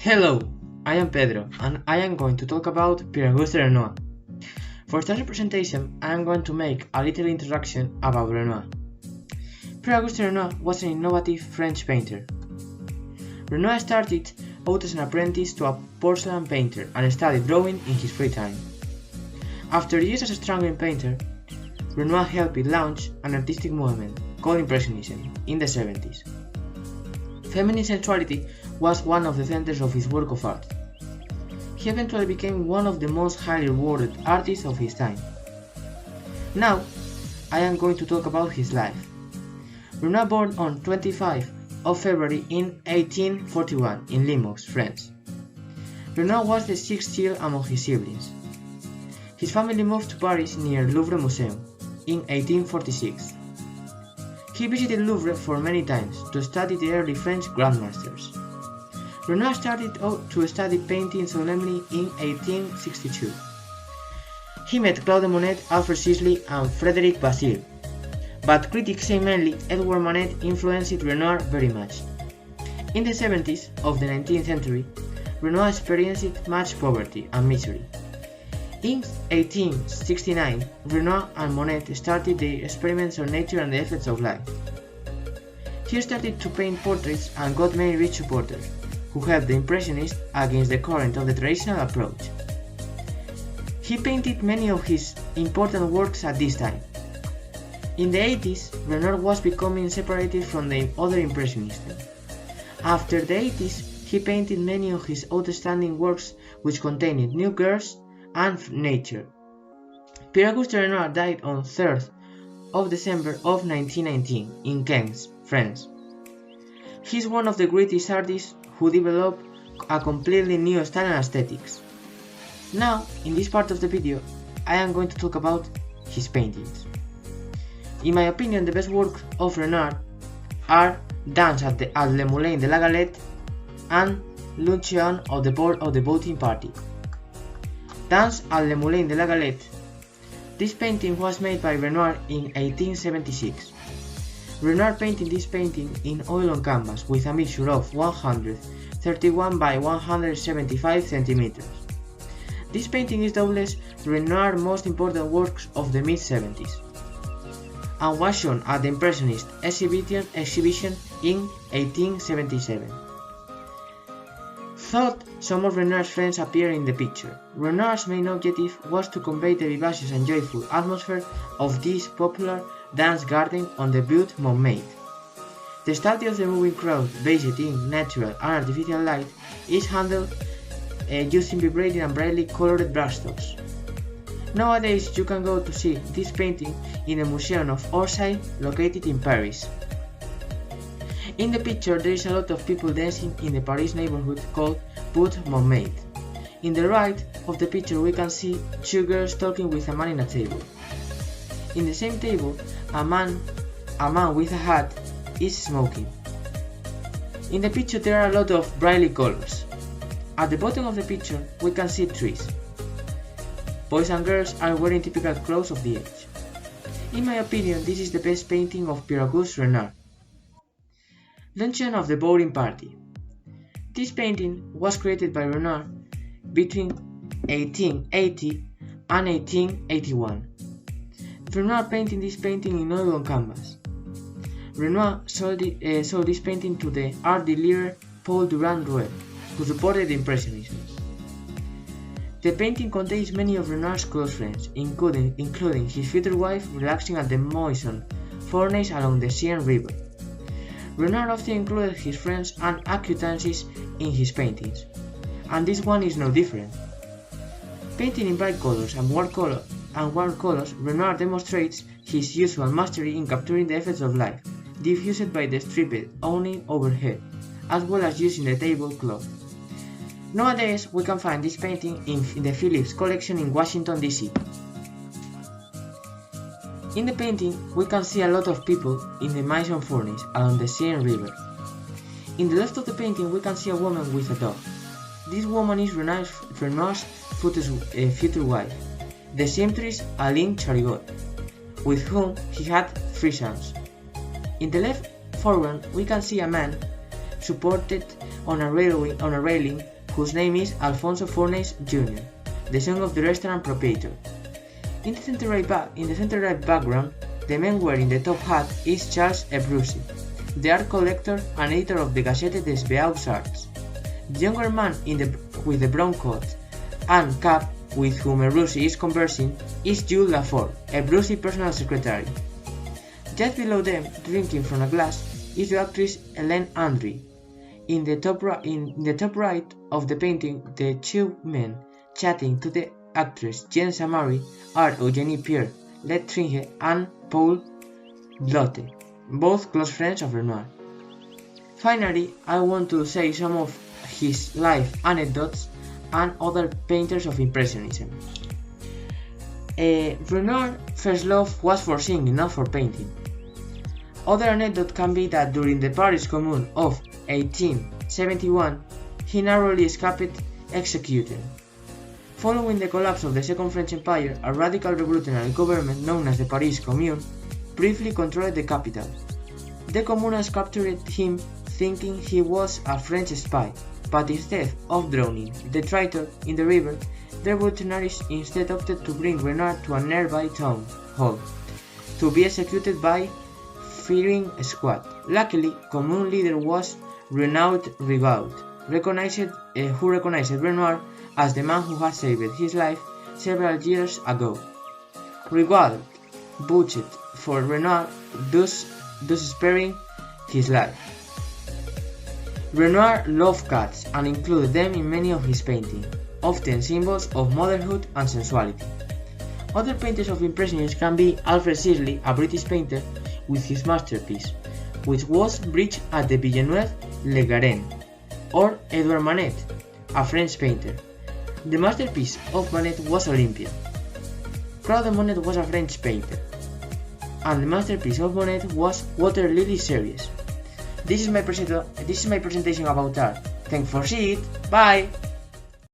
Hello, I am Pedro and I am going to talk about Pierre-Auguste Renoir. For this presentation, I am going to make a little introduction about Renoir. Pierre-Auguste Renoir was an innovative French painter. Renoir started out as an apprentice to a porcelain painter and studied drawing in his free time. After years as a struggling painter, Renoir helped launch an artistic movement called Impressionism in the 70s. Feminine sensuality was one of the centers of his work of art. He eventually became one of the most highly rewarded artists of his time. Now, I am going to talk about his life. Renoir born on 25 of February in 1841 in Limoges, France. Renoir was the sixth child among his siblings. His family moved to Paris near Louvre Museum in 1846. He visited Louvre for many times to study the early French grandmasters. Renoir started out to study painting solemnly in 1862. He met Claude Monet, Alfred Sisley, and Frederic Basile, but critics say mainly Edward Manet influenced Renoir very much. In the 70s of the 19th century, Renoir experienced much poverty and misery. In 1869, Renoir and Monet started their experiments on nature and the effects of life. He started to paint portraits and got many rich supporters, who helped the Impressionists against the current of the traditional approach. He painted many of his important works at this time. In the 80s, Renoir was becoming separated from the other Impressionists. After the 80s, he painted many of his outstanding works which contained nude girls and nature. Pierre-Auguste Renoir died on 3rd of December of 1919 in Cannes, France. He is one of the greatest artists who developed a completely new style and aesthetics. Now, in this part of the video, I am going to talk about his paintings. In my opinion, the best work of Renoir are Dance at Le Moulin de la Galette and Luncheon of the Board of the Voting Party. Dance at Le Moulin de la Galette. This painting was made by Renoir in 1876. Renoir painted this painting in oil on canvas with a measure of 131 by 175 centimeters. This painting is doubtless Renoir's most important works of the mid-70s and was shown at the Impressionist exhibition in 1877. Thought some of Renoir's friends appear in the picture. Renoir's main objective was to convey the vivacious and joyful atmosphere of this popular dance garden on the Butte Montmartre. The study of the moving crowd based in natural and artificial light is handled using vibrating and brightly colored brushstrokes. Nowadays you can go to see this painting in the Museum of Orsay located in Paris. In the picture there is a lot of people dancing in the Paris neighborhood called Butte Montmartre. In the right of the picture we can see two girls talking with a man in a table. In the same table, a man with a hat is smoking. In the picture there are a lot of brightly colors. At the bottom of the picture we can see trees. Boys and girls are wearing typical clothes of the age. In my opinion, this is the best painting of Pierre-Auguste Renoir. Luncheon of the Voting Party. This painting was created by Renoir between 1880 and 1881. Renoir painted this painting in oil on canvas. Renoir sold this painting to the art dealer Paul Durand-Ruel, who supported the Impressionists. The painting contains many of Renoir's close friends, including his future wife relaxing at the Moisson furnace along the Seine River. Renoir often included his friends and acquaintances in his paintings, and this one is no different. Painting in bright colors and warm colors, Renoir demonstrates his usual mastery in capturing the effects of life, diffused by the striped awning overhead, as well as using the tablecloth. Nowadays, we can find this painting in the Phillips collection in Washington, D.C. In the painting, we can see a lot of people in the Moisson furnace along the Seine River. In the left of the painting, we can see a woman with a dog. This woman is Renoir's future wife, the seamstress Aline Charigot, with whom he had 3 sons. In the left foreground, we can see a man supported on a railing whose name is Alfonso Fornes Jr., the son of the restaurant proprietor. In the center right background, the man wearing the top hat is Charles Ebrusi, the art collector and editor of the Gazette des Beaux Arts. The younger man with the brown coat and cap with whom Ebrusi is conversing is Jules Lafort, Ebrusi's personal secretary. Just below them, drinking from a glass, is the actress Hélène Andry. In the top right of the painting, the two men chatting to the actress Jeanne Samari are Eugénie Pierre Letringe and Paul Lotte, both close friends of Renoir. Finally, I want to say some of his life anecdotes and other painters of Impressionism. Renoir's first love was for singing, not for painting. Other anecdote can be that during the Paris Commune of 1871, he narrowly escaped execution. Following the collapse of the Second French Empire, a radical revolutionary government known as the Paris Commune briefly controlled the capital. The communards captured him thinking he was a French spy, but instead of drowning the traitor in the river, the revolutionaries instead opted to bring Renoir to a nearby town hall to be executed by firing squad. Luckily, Commune leader was Renaud Rigaud, who recognized Renoir as the man who had saved his life several years ago. Rigaud vouched for Renoir, thus sparing his life. Renoir loved cats and included them in many of his paintings, often symbols of motherhood and sensuality. Other painters of Impressionism can be Alfred Sisley, a British painter, with his masterpiece, which was bridged at the Villeneuve-Le Garenne, or Edouard Manet, a French painter. The masterpiece of Manet was Olympia. Claude Monet was a French painter, and the masterpiece of Monet was Water Lily series. This is my presentation about art. Thanks for seeing it. Bye!